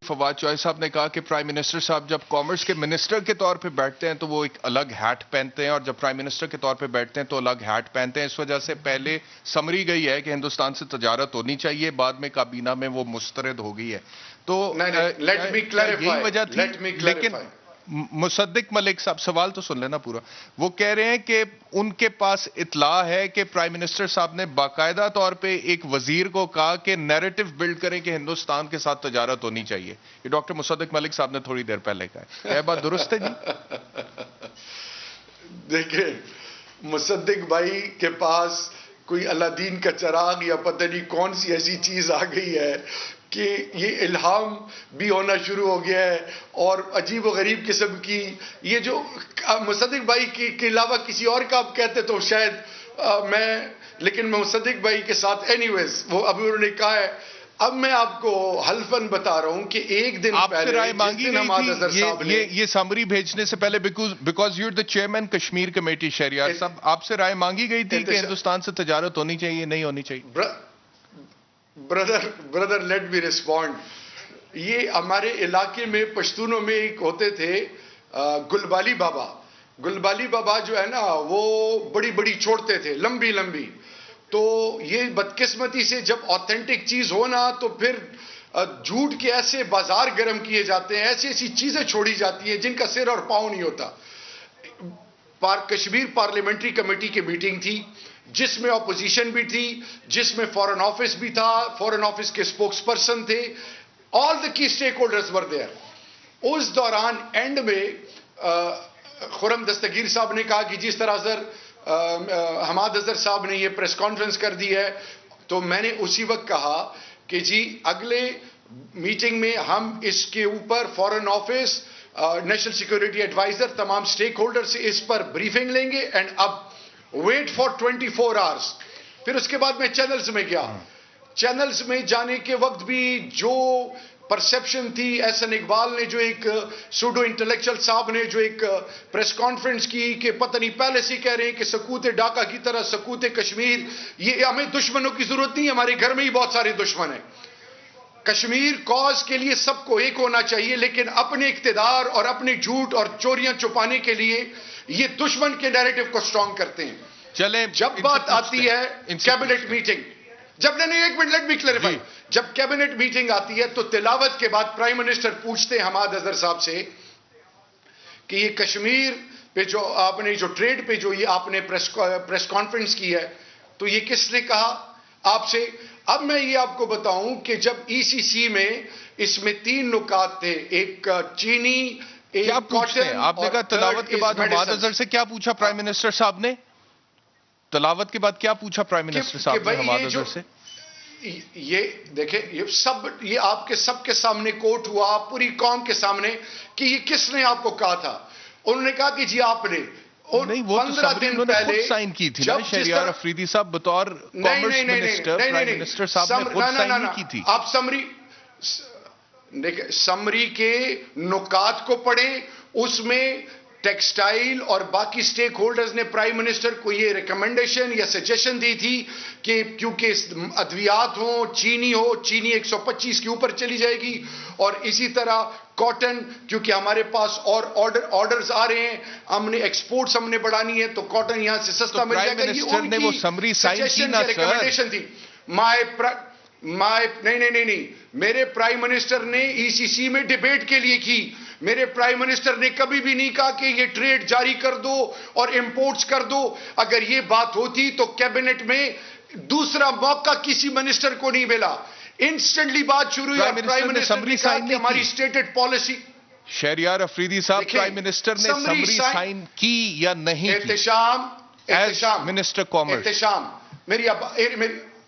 فواد چوہے صاحب نے کہا کہ پرائم منسٹر صاحب جب کامرس کے منسٹر کے طور پہ بیٹھتے ہیں تو وہ ایک الگ ہیٹ پہنتے ہیں، اور جب پرائم منسٹر کے طور پہ بیٹھتے ہیں تو الگ ہیٹ پہنتے ہیں. اس وجہ سے پہلے سمری گئی ہے کہ ہندوستان سے تجارت ہونی چاہیے، بعد میں کابینہ میں وہ مسترد ہو گئی ہے. تو یہی وجہ تھی. لیکن مصدق ملک صاحب، سوال تو سن لینا پورا. وہ کہہ رہے ہیں کہ ان کے پاس اطلاع ہے کہ پرائم منسٹر صاحب نے باقاعدہ طور پہ ایک وزیر کو کہا کہ نیریٹو بلڈ کریں کہ ہندوستان کے ساتھ تجارت ہونی چاہیے. یہ ڈاکٹر مصدق ملک صاحب نے تھوڑی دیر پہلے کہا ہے. کیا بات درست ہے جی؟ دیکھیں، مصدق بھائی کے پاس کوئی اللہ دین کا چراغ یا پتہ نہیں کون سی ایسی چیز آ گئی ہے کہ یہ الہام بھی ہونا شروع ہو گیا ہے، اور عجیب و غریب قسم کی یہ جو مصدق بھائی کے علاوہ کسی اور کا آپ کہتے تو شاید لیکن میں مصدق بھائی کے ساتھ اینی ویز وہ ابھی انہوں نے کہا ہے. اب میں آپ کو حلفاً بتا رہا ہوں کہ ایک دن آپ سے پہلے رائے مانگی گئی تھی یہ سمری بھیجنے سے پہلے، because you are the chairman Kashmir committee. Shehryar صاحب، آپ سے رائے مانگی گئی تھی کہ ہندوستان سے تجارت ہونی چاہیے نہیں ہونی چاہیے؟ برادر لیٹ می ریسپونڈ. یہ ہمارے علاقے میں پشتونوں میں ایک ہوتے تھے گلبالی بابا. گلبالی بابا جو ہے نا وہ بڑی بڑی چھوڑتے تھے، لمبی لمبی. تو یہ بدقسمتی سے جب آتھینٹک چیز ہو نا تو پھر جھوٹ کے ایسے بازار گرم کیے جاتے ہیں، ایسی ایسی چیزیں چھوڑی جاتی ہیں جن کا سر اور پاؤں نہیں ہوتا. کشمیر پارلیمنٹری کمیٹی کی میٹنگ تھی جس میں اپوزیشن بھی تھی، جس میں فورن آفس بھی تھا، فورن آفس کے اسپوکس پرسن تھے. آل دا کی اسٹیک ہولڈرز ور دیئر. اس دوران اینڈ میں خرم دستگیر صاحب نے کہا کہ جس طرح حماد اظہر صاحب نے یہ پریس کانفرنس کر دی ہے، تو میں نے اسی وقت کہا کہ جی اگلے میٹنگ میں ہم اس کے اوپر foreign office, national security adviser, تمام سٹیک ہولڈر سے اس پر بریفنگ لیں گے. اینڈ اب ویٹ فار 24 آورس. پھر اس کے بعد میں چینلز میں گیا. چینلز میں جانے کے وقت بھی جو پرسیپشن تھی، احسن اقبال نے جو ایک سوڈو انٹلیکچل صاحب نے جو ایک پریس کانفرنس کی کہ پتہ نہیں پہلے سے کہہ رہے ہیں کہ سکوت ڈھاکہ کی طرح سکوت کشمیر. یہ ہمیں دشمنوں کی ضرورت نہیں، ہمارے گھر میں ہی بہت سارے دشمن ہیں. کشمیر کاز کے لیے سب کو ایک ہونا چاہیے، لیکن اپنے اقتدار اور اپنے جھوٹ اور چوریاں چھپانے کے لیے یہ دشمن کے نیریٹو کو سٹرونگ کرتے ہیں. چلیں، جب بات آتی ہے کیبنٹ میٹنگ، جب نہیں ایک منٹ لیٹ می کلیریفائی، جب کیبنٹ میٹنگ آتی ہے تو تلاوت کے بعد پرائم منسٹر پوچھتے ہیں حماد اظہر صاحب سے کہ یہ کشمیر پہ جو آپ نے جو ٹریڈ پہ جو یہ آپ نے پریس کانفرنس کی ہے تو یہ کس نے کہا آپ سے؟ اب میں یہ آپ کو بتاؤں کہ جب ای سی سی میں اس میں 3 نکات تھے، ایک چینی، ایک کاٹن. آپ نے کہا تلاوت کے بعد حماد اظہر سے کیا پوچھا پرائم منسٹر صاحب نے؟ تلاوت کے بعد کیا پوچھا پرائم منسٹر صاحب نے حماد اظہر سے؟ یہ دیکھیں، یہ آپ کے سب کے سامنے کوٹ ہوا، پوری قوم کے سامنے، کہ یہ کس نے آپ کو کہا تھا. انہوں نے کہا کہ جی آپ نے. نہیں، وہ تو سمری انہوں نے خود سائن کی تھی نا شہریار افریدی صاحب بطور کامرس منسٹر. پرائم منسٹر صاحب نے خود سائن نہیں کی تھی. آپ سمری کے نکات کو پڑھیں، اس میں ٹیکسٹائل اور باقی سٹیک ہولڈرز نے پرائم منسٹر کو یہ ریکمنڈیشن یا سجیشن دی تھی کہ کیونکہ ادویات ہوں، چینی 125 کے اوپر چلی جائے گی، اور اسی طرح کاٹن کیونکہ ہمارے پاس اور آرڈرز آ رہے ہیں، ہم نے ایکسپورٹس ہم نے بڑھانی ہے تو کاٹن یہاں سے سستا مل جائے گا. یہ ان کی سجیشن یا ریکمنڈیشن تھی. نہیں، میرے پرائم منسٹر نے ای سی سی میں ڈیبیٹ کے لیے کی. میرے پرائم منسٹر نے کبھی بھی نہیں کہا کہ یہ ٹریڈ جاری کر دو اور امپورٹس کر دو. اگر یہ بات ہوتی تو کیبنٹ میں دوسرا موقع کسی منسٹر کو نہیں ملا. انسٹنٹلی بات شروع ہوئی. پرائم منسٹر نے کہا کہ ہماری اسٹیٹڈ پالیسی. شہریار افریدی صاحب، پرائم منسٹر نے سمری سائن کی یا نہیں کی؟ Ehtesham minister commerce.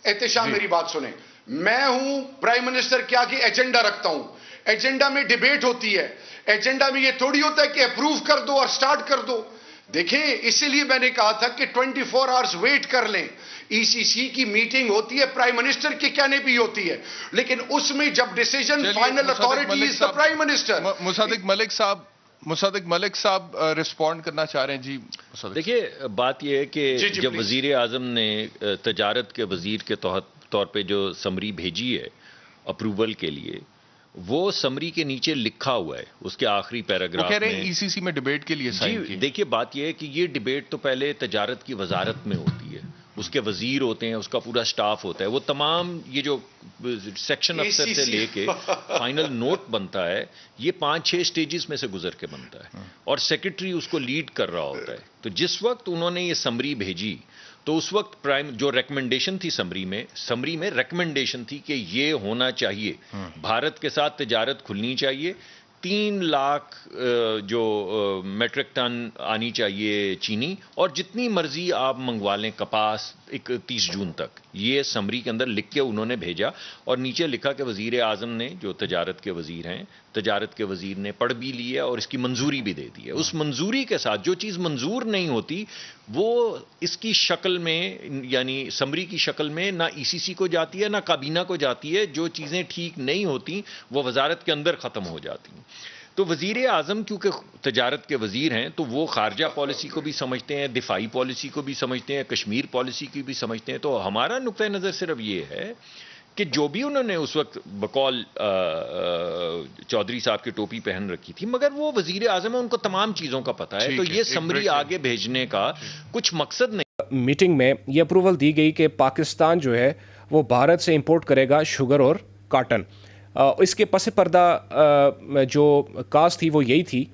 احتشام میری بات سنیں. میں ہوں پرائم منسٹر کیا کہ ایجنڈا رکھتا ہوں. ایجنڈا میں ڈیبیٹ ہوتی ہے. ایجنڈا میں یہ تھوڑی ہوتا ہے کہ اپروو کر دو اور سٹارٹ کر دو. دیکھیں، اسی لیے میں نے کہا تھا کہ 24 آورز ویٹ کر لیں. ای سی سی کی میٹنگ ہوتی ہے، پرائم منسٹر کے کہنے بھی ہوتی ہے، لیکن اس میں جب decision final authority is the prime minister. مصدق ملک صاحب رسپونڈ کرنا چاہ رہے ہیں. جی دیکھیے، بات یہ ہے کہ جب وزیر اعظم نے تجارت کے وزیر کے طور پہ جو سمری بھیجی ہے اپروول کے لیے، وہ سمری کے نیچے لکھا ہوا ہے اس کے آخری وہ پیراگراف کہہ رہے ہیں میں. ای سی سی میں ڈیبیٹ کے لیے سائن کی. دیکھیے بات یہ ہے کہ یہ ڈیبیٹ تو پہلے تجارت کی وزارت میں ہوتی ہے, اس کے وزیر ہوتے ہیں, اس کا پورا سٹاف ہوتا ہے, وہ تمام یہ جو سیکشن افسر سے لے کے فائنل نوٹ بنتا ہے یہ 5-6 سٹیجز میں سے گزر کے بنتا ہے, اور سیکرٹری اس کو لیڈ کر رہا ہوتا ہے. تو جس وقت انہوں نے یہ سمری بھیجی تو اس وقت پرائم جو ریکمنڈیشن تھی سمری میں ریکمنڈیشن تھی کہ یہ ہونا چاہیے, بھارت کے ساتھ تجارت کھلنی چاہیے, 3 لاکھ جو میٹرک ٹن آنی چاہیے چینی, اور جتنی مرضی آپ منگوا لیں کپاس 31 جون تک. یہ سمری کے اندر لکھ کے انہوں نے بھیجا, اور نیچے لکھا کہ وزیر اعظم نے جو تجارت کے وزیر ہیں, تجارت کے وزیر نے پڑھ بھی لیا اور اس کی منظوری بھی دے دی ہے. اس منظوری کے ساتھ جو چیز منظور نہیں ہوتی وہ اس کی شکل میں, یعنی سمری کی شکل میں نہ ای سی سی کو جاتی ہے نہ کابینہ کو جاتی ہے. جو چیزیں ٹھیک نہیں ہوتی وہ وزارت کے اندر ختم ہو جاتی ہیں. تو وزیر اعظم کیونکہ تجارت کے وزیر ہیں تو وہ خارجہ پالیسی کو بھی سمجھتے ہیں, دفاعی پالیسی کو بھی سمجھتے ہیں, کشمیر پالیسی کی بھی سمجھتے ہیں. تو ہمارا نقطۂ نظر صرف یہ ہے کہ جو بھی انہوں نے اس وقت بقول چودھری صاحب کی ٹوپی پہن رکھی تھی, مگر وہ وزیر اعظم ہے, ان کو تمام چیزوں کا پتہ ہے. تو یہ سمری آگے بھیجنے کا کچھ مقصد نہیں. میٹنگ میں یہ اپروول دی گئی کہ پاکستان جو ہے وہ بھارت سے امپورٹ کرے گا شوگر اور کاٹن. اس کے پس پردہ جو کاز تھی وہ یہی تھی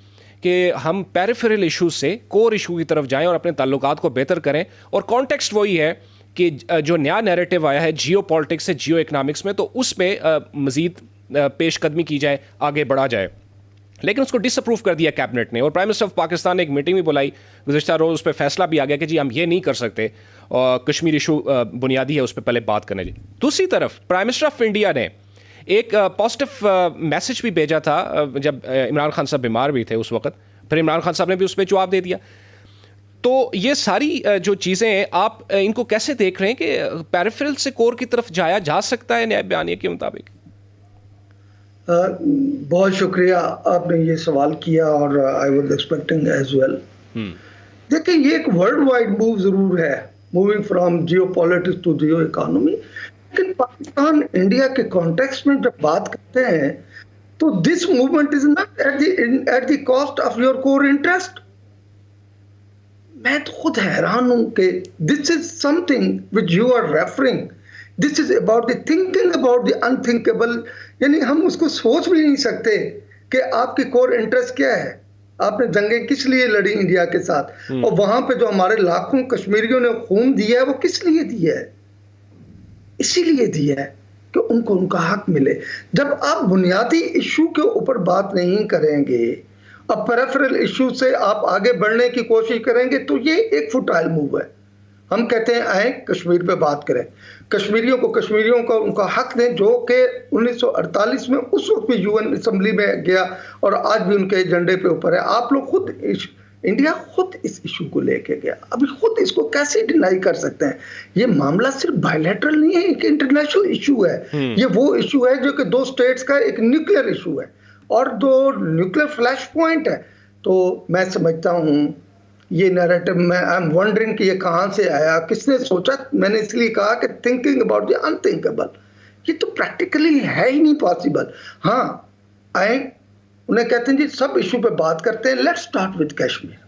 کہ ہم پیریفرل ایشوز سے کور ایشو کی طرف جائیں اور اپنے تعلقات کو بہتر کریں. اور کانٹیکسٹ وہی ہے کہ جو نیا نیریٹو آیا ہے جیو پالیٹکس سے جیو اکنامکس میں, تو اس پہ مزید پیش قدمی کی جائے, آگے بڑھا جائے. لیکن اس کو ڈس اپروو کر دیا کیبنٹ نے, اور پرائم منسٹر آف پاکستان نے ایک میٹنگ بھی بلائی گزشتہ روز. اس پہ فیصلہ بھی آ گیا کہ جی ہم یہ نہیں کر سکتے, اور کشمیر ایشو بنیادی ہے, اس پہ پہلے بات کرنے. دوسری طرف پرائم منسٹر آف انڈیا نے ایک پازیٹیو میسج بھی بھیجا تھا جب عمران خان صاحب بیمار بھی تھے اس وقت, پھر عمران خان صاحب نے بھی اس پہ جواب دے دیا. تو یہ ساری جو چیزیں ہیں آپ ان کو کیسے دیکھ رہے ہیں کہ پیریفرل سے کور کی طرف جایا جا سکتا ہے نیب بیانیے کے مطابق؟ بہت شکریہ آپ نے یہ سوال کیا, اور I was expecting as well. دیکھیں یہ ایک ورلڈ وائڈ موو ضرور ہے, moving from geopolitics to geoeconomy. لیکن پاکستان انڈیا کے کانٹیکسٹ میں جب بات کرتے ہیں تو this movement is not at the cost of your core interest. میں تو خود حیران ہوں کہ this is something which you are referring, this is about the thinking about the unthinkable. یعنی ہم اس کو سوچ بھی نہیں سکتے کہ آپ کی کور انٹرسٹ کیا ہے, آپ نے جنگیں کس لیے لڑی انڈیا کے ساتھ, اور وہاں پہ جو ہمارے لاکھوں کشمیریوں نے خون دیا ہے وہ کس لیے دیا ہے؟ اسی لیے دیا ہے کہ ان کو ان کا حق ملے. جب آپ بنیادی ایشو کے اوپر بات نہیں کریں گے, اب پیریفرل ایشو سے آپ آگے بڑھنے کی کوشش کریں گے, تو یہ ایک فوٹائل موو ہے. ہم کہتے ہیں آئیں کشمیر پہ بات کریں, کشمیریوں کو ان کا حق دیں, جو کہ 1948 میں اس وقت بھی UN اسمبلی میں گیا اور آج بھی ان کے ایجنڈے پہ اوپر ہے. آپ لوگ خود انڈیا خود اس ایشو کو لے کے گیا, ابھی خود اس کو کیسے ڈینائی کر سکتے ہیں؟ یہ معاملہ صرف بائیلیٹرل نہیں ہے, ایک انٹرنیشنل ایشو ہے. یہ وہ ایشو ہے جو کہ 2 اسٹیٹس کا ایک نیوکلیر ایشو ہے اور 2 نیوکلیر فلیش پوائنٹ ہے. تو میں سمجھتا ہوں یہ نیریٹو, میں آئی ایم ونڈرنگ کہ یہ کہاں سے آیا, کس نے سوچا. میں نے اس لیے کہا کہ تھنکنگ اباؤٹ دی انتھنکیبل, یہ تو پریکٹیکلی ہے ہی نہیں پاسبل. ہاں آئیں, انہیں کہتے ہیں جی سب ایشو پہ بات کرتے ہیں, لیٹس اسٹارٹ وتھ کشمیر,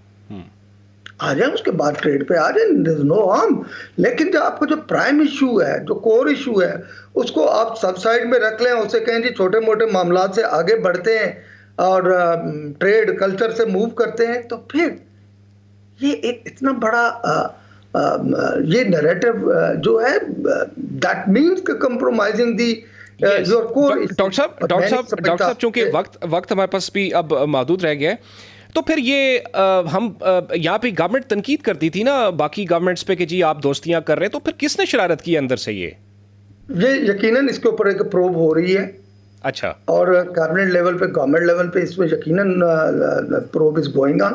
آ جائیں اس کے بعد ٹریڈ پہ آ جائیں, دیر از نو ہارم. لیکن جو آپ کا جو پرائم ایشو ہے, جو کور ایشو ہے, اس کو آپ سب سائڈ میں رکھ لیں, اسے کہیں جی چھوٹے موٹے معاملات سے آگے بڑھتے ہیں اور ٹریڈ کلچر سے موو کرتے ہیں, تو پھر یہ ایک اتنا بڑا یہ نیریٹو جو ہے دیٹ مینس کہ compromising the your core. Doctor صاحب چونکہ وقت ہمارے پاس بھی اب محدود رہ گیا ہے, تو پھر یہ ہم یہاں پہ گورنمنٹ تنقید کرتی تھی نا باقی گورنمنٹس پہ کہ جی آپ دوستیاں کر رہے ہیں, تو پھر کس نے شرارت کی اندر سے؟ یہ یقیناً اس کے اوپر ایک پروب ہو رہی ہے. اچھا. اور کیبنٹ لیول پہ, گورنمنٹ لیول پہ اس میں یقیناً پروب از گوئنگ آن.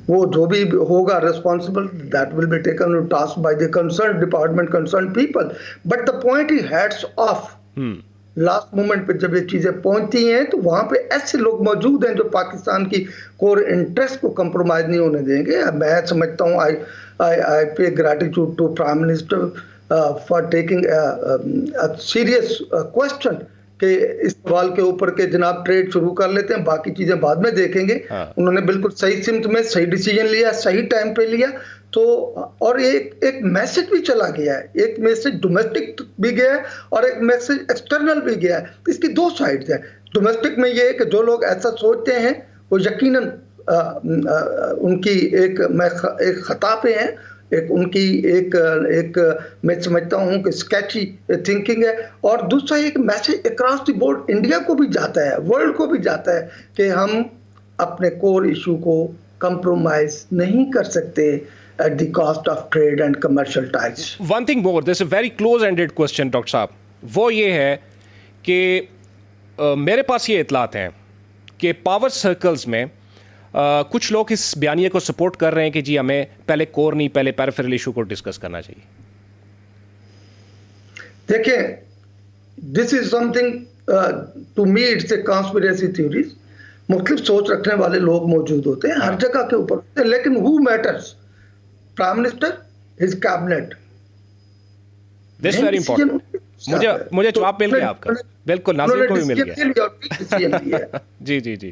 وہ جو بھی ہوگا responsible, that will be taken task by the concern department, concern people. But the point ہی ہیڈس آف لاسٹ مومنٹ پہ جب یہ چیزیں پہنچتی ہیں تو وہاں پہ ایسے لوگ موجود ہیں جو پاکستان کی کور انٹرسٹ کو کمپرومائز نہیں ہونے دیں گے. میں سمجھتا ہوں I pay gratitude to prime minister for taking serious question کہ اس سوال کے اوپر کہ جناب ٹریڈ شروع کر لیتے ہیں, باقی چیزیں بعد میں دیکھیں گے. انہوں نے بالکل صحیح سمت میں صحیح ڈیسیجن لیا, صحیح ٹائم پہ لیا. تو اور ایک میسج بھی چلا گیا ہے, ایک میسج ڈومیسٹک بھی گیا ہے اور ایک میسج ایکسٹرنل بھی گیا ہے. اس کی دو سائڈز ہیں. ڈومیسٹک میں یہ ہے کہ جو لوگ ایسا سوچتے ہیں وہ یقیناً ان کی ایک خطا پہ ہیں, ان کی ایک میں سمجھتا ہوں کہ سکیچی تھنکنگ ہے. اور دوسرا ایک message across the board India کو بھی جاتا ہے, ورلڈ کو بھی جاتا ہے کہ ہم اپنے کور ایشو کو کمپرومائز نہیں کر سکتے at the cost of trade and commercial ties. One thing more, there's a very close-ended question, doctor صاحب. وہ یہ ہے کہ میرے پاس یہ اطلاعات ہیں کہ پاور سرکلز میں کچھ لوگ اس بیانیے کو سپورٹ کر رہے ہیں کہ جی ہمیں پہلے کور نہیں, پہلے پیریفرل ایشو کو ڈسکس کرنا چاہیے. دیکھیں, this is something to me it's a conspiracy theories. مختلف سوچ رکھنے والے لوگ موجود ہوتے ہیں ہر جگہ کے اوپر, لیکن who matters? Prime minister, his cabinet. This very important. مجھے جواب مل گیا آپ کا, بالکل ناظرین کو بھی مل گیا. جی جی جی.